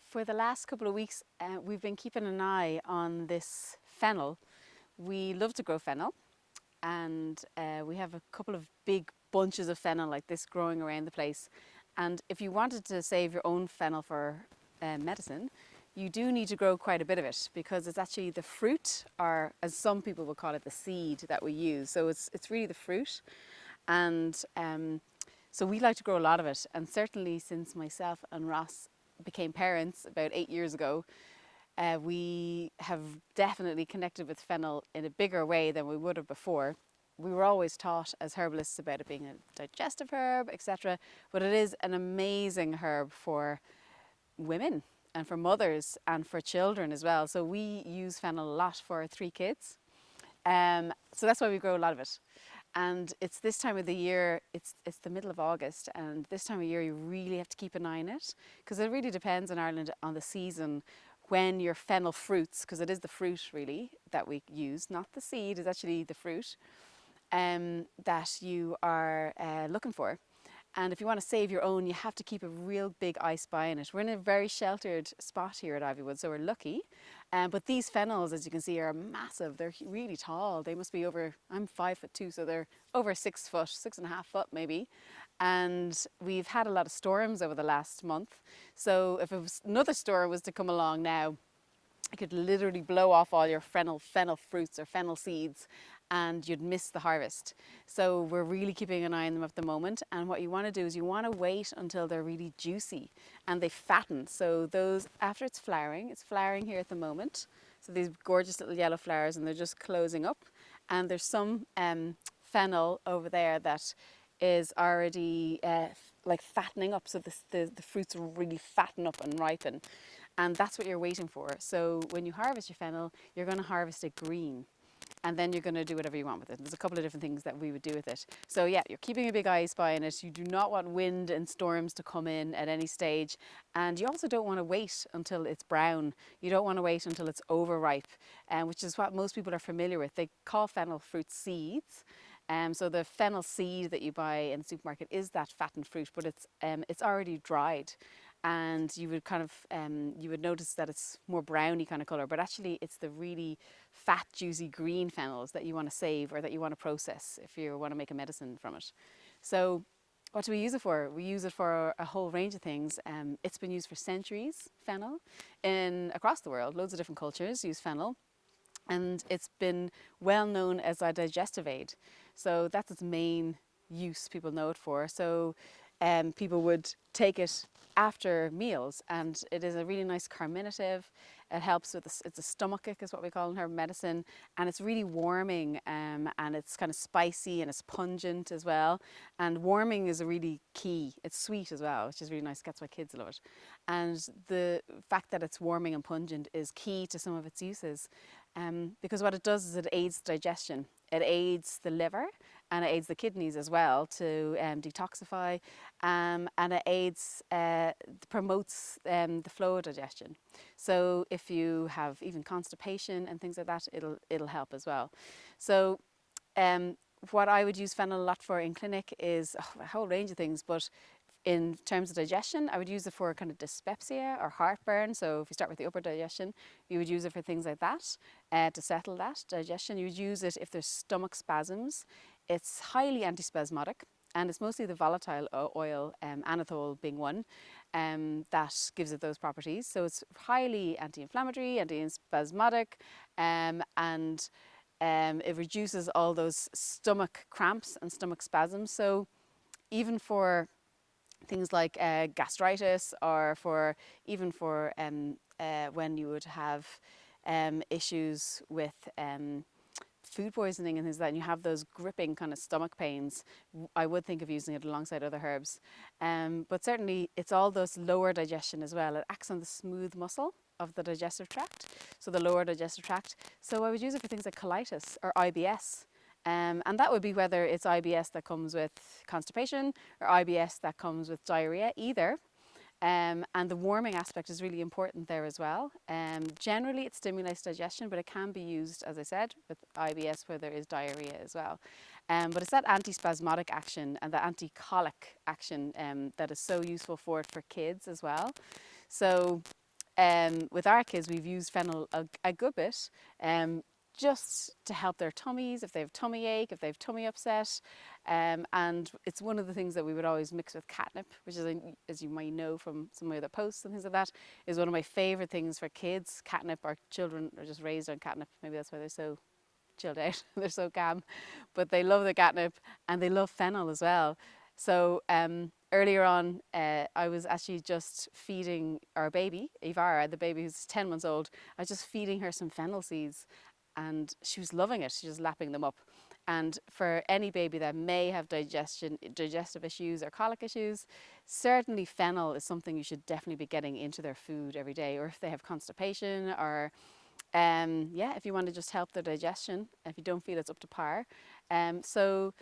For the last couple of weeks, we've been keeping an eye on this fennel. We love to grow fennel, and we have a couple of big bunches of fennel like this growing around the place. And if you wanted to save your own fennel for medicine, you do need to grow quite a bit of it, because it's actually the fruit, or as some people will call it, the seed that we use. So it's really the fruit. And so we like to grow a lot of it. And certainly since myself and Ross became parents about 8 years ago, we have definitely connected with fennel in a bigger way than we would have before. We were always taught as herbalists about it being a digestive herb, etc. But it is an amazing herb for women and for mothers and for children as well. So we use fennel a lot for our 3 kids. So that's why we grow a lot of it. And it's this time of the year, it's the middle of August, and this time of year you really have to keep an eye on it, because it really depends in Ireland on the season when your fennel fruits, because it is the fruit really that we use, not the seed, it's actually the fruit that you are looking for. And if you want to save your own, you have to keep a real big eye spy on it. We're in a very sheltered spot here at Ivywood, so we're lucky. But these fennels, as you can see, are massive. They're really tall. They must be over, I'm 5'2", so they're over 6 foot, 6.5 foot maybe. And we've had a lot of storms over the last month. So if another storm was to come along now, it could literally blow off all your fennel fruits or fennel seeds, and you'd miss the harvest. So we're really keeping an eye on them at the moment. And what you want to do is you want to wait until they're really juicy and they fatten. So those, after it's flowering here at the moment. So these gorgeous little yellow flowers, and they're just closing up. And there's some fennel over there that is already like fattening up. So the fruits will really fatten up and ripen. And that's what you're waiting for. So when you harvest your fennel, you're going to harvest it green. And then you're going to do whatever you want with it. There's a couple of different things that we would do with it. So yeah, you're keeping a big eye spy on it. You do not want wind and storms to come in at any stage. And you also don't want to wait until it's brown. You don't want to wait until it's overripe, which is what most people are familiar with. They call fennel fruit seeds. So the fennel seed that you buy in the supermarket is that fattened fruit, but it's already dried. And you would kind of, you would notice that it's more browny kind of colour, but actually it's the really fat, juicy green fennels that you want to save, or that you want to process if you want to make a medicine from it. So what do we use it for? We use it for a whole range of things. It's been used for centuries, fennel, across the world. Loads of different cultures use fennel. And it's been well known as a digestive aid. So that's its main use people know it for. So people would take it after meals, and it is a really nice carminative. It helps with it's a stomachic is what we call in herb medicine, and it's really warming, and it's kind of spicy and it's pungent as well. And warming is a really key. It's sweet as well, which is really nice. That's why kids love it. And the fact that it's warming and pungent is key to some of its uses, because what it does is it aids digestion. It aids the liver, and it aids the kidneys as well to detoxify, and it aids, promotes the flow of digestion. So if you have even constipation and things like that, it'll help as well. So what I would use fennel a lot for in clinic is a whole range of things, but in terms of digestion, I would use it for kind of dyspepsia or heartburn. So if you start with the upper digestion, you would use it for things like that, to settle that digestion. You would use it if there's stomach spasms. It's highly antispasmodic, and it's mostly the volatile oil, anethole being one, that gives it those properties. So it's highly anti-inflammatory, anti-spasmodic, and it reduces all those stomach cramps and stomach spasms. So even for things like gastritis, or even for when you would have issues with food poisoning and things like that, and you have those gripping kind of stomach pains, I would think of using it alongside other herbs. But certainly it's all those lower digestion as well. It acts on the smooth muscle of the digestive tract, so the lower digestive tract. So I would use it for things like colitis or IBS. And that would be whether it's IBS that comes with constipation or IBS that comes with diarrhea, either. And the warming aspect is really important there as well. Generally it stimulates digestion, but it can be used, as I said, with IBS where there is diarrhea as well. But it's that antispasmodic action and the anti-colic action that is so useful for it for kids as well. So with our kids, we've used fennel a good bit, just to help their tummies, if they have tummy ache, if they have tummy upset. And it's one of the things that we would always mix with catnip, which is, as you might know from some of my other posts and things like that, is one of my favourite things for kids. Catnip, our children are just raised on catnip. Maybe that's why they're so chilled out, they're so calm. But they love the catnip and they love fennel as well. So earlier on, I was actually just feeding our baby, Ivara, the baby who's 10 months old. I was just feeding her some fennel seeds and she was loving it. She was lapping them up. And for any baby that may have digestive issues or colic issues, certainly fennel is something you should definitely be getting into their food every day. Or if they have constipation, or yeah, if you want to just help their digestion, if you don't feel it's up to par. So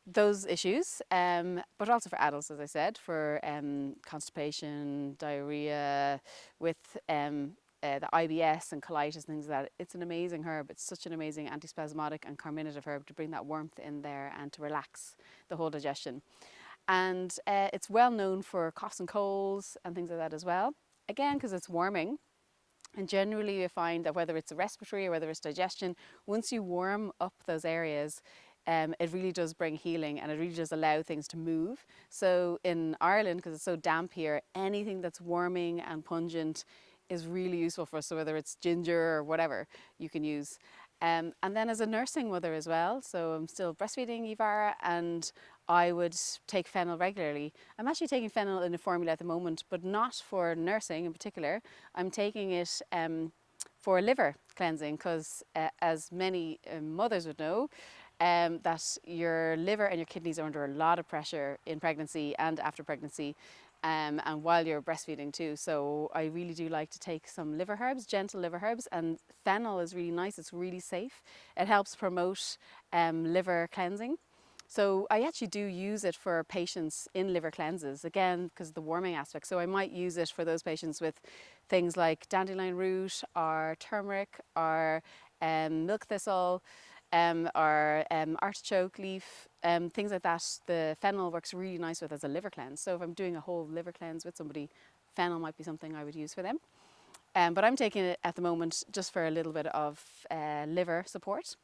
those issues, but also for adults, as I said, for constipation, diarrhea, with the IBS and colitis and things like that. It's an amazing herb. It's such an amazing antispasmodic and carminative herb to bring that warmth in there and to relax the whole digestion. And it's well known for coughs and colds and things like that as well. Again, because it's warming. And generally you find that whether it's respiratory or whether it's digestion, once you warm up those areas, it really does bring healing and it really does allow things to move. So in Ireland, because it's so damp here, anything that's warming and pungent is really useful for us. So whether it's ginger or whatever you can use. And then as a nursing mother as well, so I'm still breastfeeding Ivara and I would take fennel regularly. I'm actually taking fennel in a formula at the moment, but not for nursing in particular. I'm taking it for liver cleansing because as many mothers would know, that your liver and your kidneys are under a lot of pressure in pregnancy and after pregnancy. And while you're breastfeeding too. So I really do like to take some liver herbs, gentle liver herbs, and fennel is really nice. It's really safe. It helps promote liver cleansing. So I actually do use it for patients in liver cleanses, again, because of the warming aspect. So I might use it for those patients with things like dandelion root or turmeric or milk thistle, or artichoke leaf, things like that. The fennel works really nice with as a liver cleanse. So if I'm doing a whole liver cleanse with somebody, fennel might be something I would use for them. But I'm taking it at the moment just for a little bit of liver support.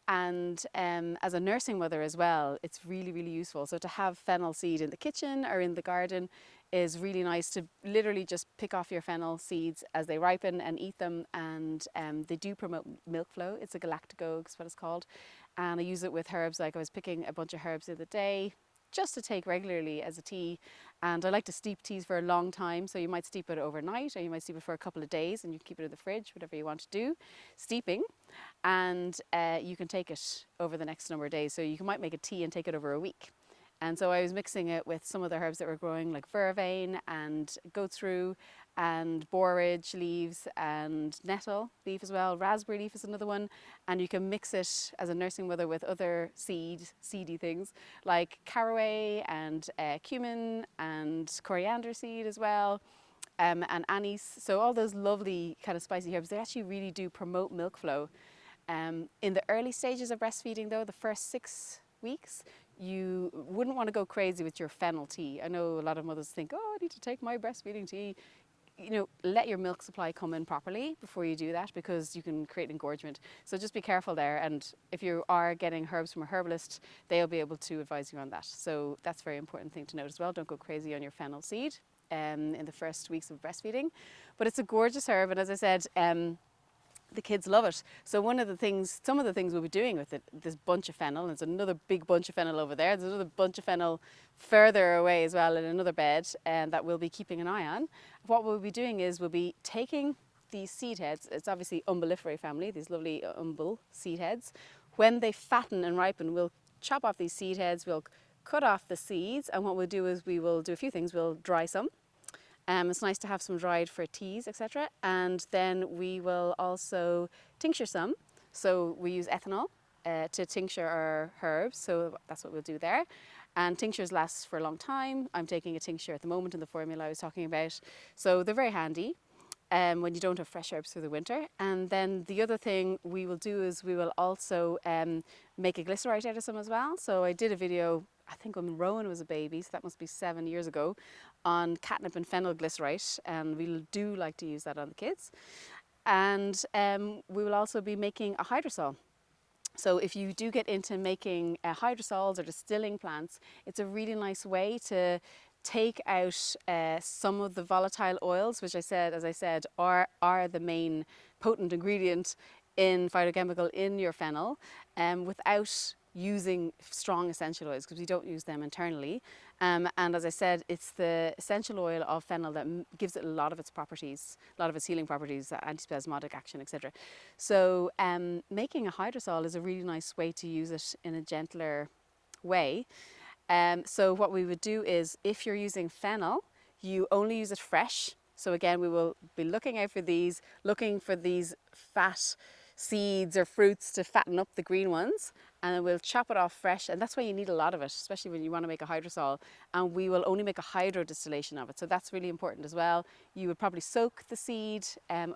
And as a nursing mother as well, it's really, really useful. So to have fennel seed in the kitchen or in the garden is really nice, to literally just pick off your fennel seeds as they ripen and eat them. And they do promote milk flow. It's a galactagogue is what it's called. And I use it with herbs. Like I was picking a bunch of herbs the other day just to take regularly as a tea. And I like to steep teas for a long time. So you might steep it overnight or you might steep it for a couple of days and you keep it in the fridge, whatever you want to do. Steeping. And you can take it over the next number of days. So you might make a tea and take it over a week. And so I was mixing it with some of the herbs that were growing, like vervain and goat's rue and borage leaves and nettle leaf as well. Raspberry leaf is another one. And you can mix it as a nursing mother with other seedy things like caraway and cumin and coriander seed as well. And anise. So all those lovely kind of spicy herbs, they actually really do promote milk flow. In the early stages of breastfeeding though, the first 6 weeks, you wouldn't want to go crazy with your fennel tea. I know a lot of mothers think, oh, I need to take my breastfeeding tea. You know, let your milk supply come in properly before you do that, because you can create engorgement. So just be careful there. And if you are getting herbs from a herbalist, they'll be able to advise you on that. So that's a very important thing to note as well. Don't go crazy on your fennel seed in the first weeks of breastfeeding. But it's a gorgeous herb. And as I said, the kids love it. So some of the things we'll be doing with it, this bunch of fennel, there's another big bunch of fennel over there, there's another bunch of fennel further away as well in another bed, and that we'll be keeping an eye on. What we'll be doing is we'll be taking these seed heads, it's obviously umbelliferae family, these lovely umbel seed heads. When they fatten and ripen, we'll chop off these seed heads, we'll cut off the seeds, and what we'll do is we will do a few things. We'll dry some. It's nice to have some dried for teas, etc. And then we will also tincture some. So we use ethanol to tincture our herbs. So that's what we'll do there. And tinctures last for a long time. I'm taking a tincture at the moment in the formula I was talking about. So they're very handy when you don't have fresh herbs through the winter. And then the other thing we will do is we will also make a glycerite out of some as well. So I did a video, I think when Rowan was a baby, so that must be 7 years ago, on catnip and fennel glycerite, and we do like to use that on the kids. And we will also be making a hydrosol. So if you do get into making hydrosols or distilling plants, it's a really nice way to take out some of the volatile oils, which as I said, are the main potent ingredient in phytochemical in your fennel, without using strong essential oils, because we don't use them internally. And as I said, it's the essential oil of fennel that gives it a lot of its properties, a lot of its healing properties, antispasmodic action, etc. So making a hydrosol is a really nice way to use it in a gentler way. So what we would do is, if you're using fennel, you only use it fresh. So again, we will be looking out for these, looking for these fat seeds or fruits to fatten up the green ones, and then we'll chop it off fresh. And that's why you need a lot of it, especially when you want to make a hydrosol. And we will only make a hydro distillation of it, so that's really important as well. You would probably soak the seed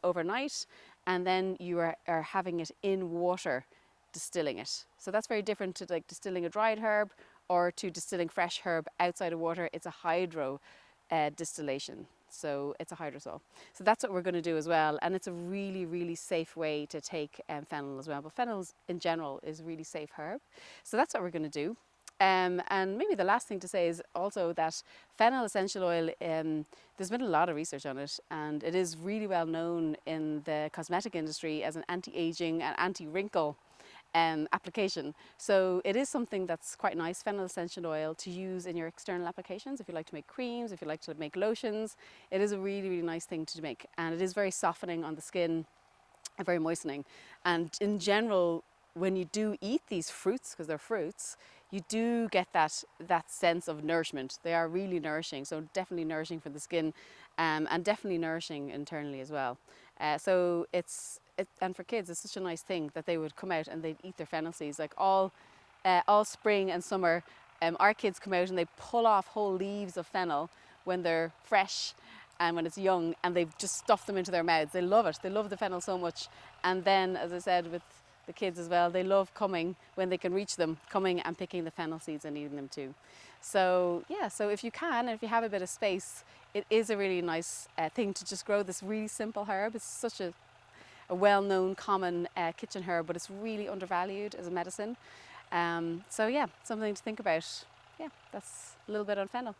overnight, and then you are having it in water, distilling it. So that's very different to like distilling a dried herb or to distilling fresh herb outside of water. It's a hydro distillation. So it's a hydrosol. So that's what we're going to do as well. And it's a really, really safe way to take fennel as well. But fennel in general is a really safe herb. So that's what we're going to do. And maybe the last thing to say is also that fennel essential oil, there's been a lot of research on it, and it is really well known in the cosmetic industry as an anti-aging and anti-wrinkle application. So it is something that's quite nice, fennel essential oil, to use in your external applications. If you like to make creams, if you like to make lotions, it is a really, really nice thing to make. And it is very softening on the skin and very moistening. And in general, when you do eat these fruits, because they're fruits, you do get that sense of nourishment. They are really nourishing, so definitely nourishing for the skin, and definitely nourishing internally as well. And for kids, it's such a nice thing that they would come out and they'd eat their fennel seeds. Like all spring and summer, our kids come out and they pull off whole leaves of fennel when they're fresh and when it's young, and they've just stuffed them into their mouths. They love it. They love the fennel so much. And then, as I said, with the kids as well, they love coming when they can reach them, coming and picking the fennel seeds and eating them too. So yeah, so if you can, if you have a bit of space, it is a really nice thing to just grow this really simple herb. It's such a well-known, common kitchen herb, but it's really undervalued as a medicine. So yeah, something to think about. Yeah, that's a little bit on fennel.